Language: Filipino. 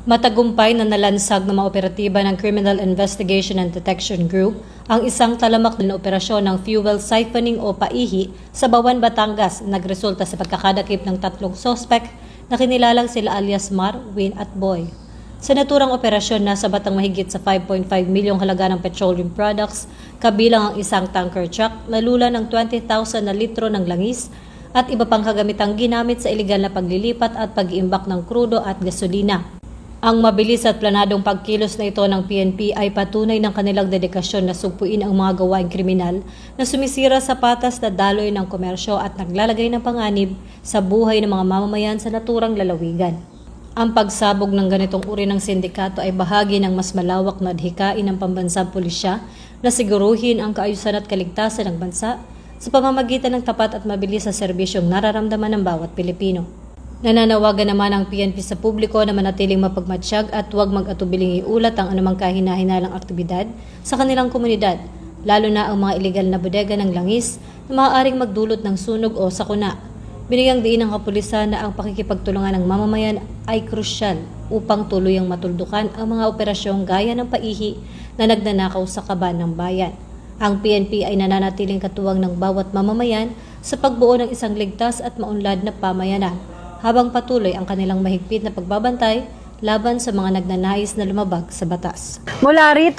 Matagumpay na nalansag ng mga operatiba ng Criminal Investigation and Detection Group ang isang talamak na operasyon ng fuel siphoning o paihi sa Bawan, Batangas, nagresulta sa pagkakadakip ng 3 sospek na kinilalang sila alias Mar, Win at Boy. Sa naturang operasyon, nasa batang mahigit sa 5.5 milyong halaga ng petroleum products, kabilang ang isang tanker truck na lula ng 20,000 na litro ng langis at iba pang kagamitang ginamit sa ilegal na paglilipat at pag-iimbak ng krudo at gasolina. Ang mabilis at planadong pagkilos na ito ng PNP ay patunay ng kanilang dedikasyon na sugpuin ang mga gawaing kriminal na sumisira sa patas na daloy ng komersyo at naglalagay ng panganib sa buhay ng mga mamamayan sa naturang lalawigan. Ang pagsabog ng ganitong uri ng sindikato ay bahagi ng mas malawak na adhikain ng pambansang pulisya na siguruhin ang kaayusan at kaligtasan ng bansa sa pamamagitan ng tapat at mabilis na serbisyong nararamdaman ng bawat Pilipino. Nananawagan naman ang PNP sa publiko na manatiling mapagmatsyag at huwag mag-atubiling iulat ang anumang kahina-hinalang aktibidad sa kanilang komunidad, lalo na ang mga ilegal na bodega ng langis na maaaring magdulot ng sunog o sakuna. Binigyang diin ng kapulisan na ang pakikipagtulungan ng mamamayan ay krusyal upang tuluyang matuldukan ang mga operasyong gaya ng paihi na nagnanakaw sa kaban ng bayan. Ang PNP ay nananatiling katuwang ng bawat mamamayan sa pagbuo ng isang ligtas at maunlad na pamayanan, habang patuloy ang kanilang mahigpit na pagbabantay laban sa mga nagnanais na lumabag sa batas. Mula rito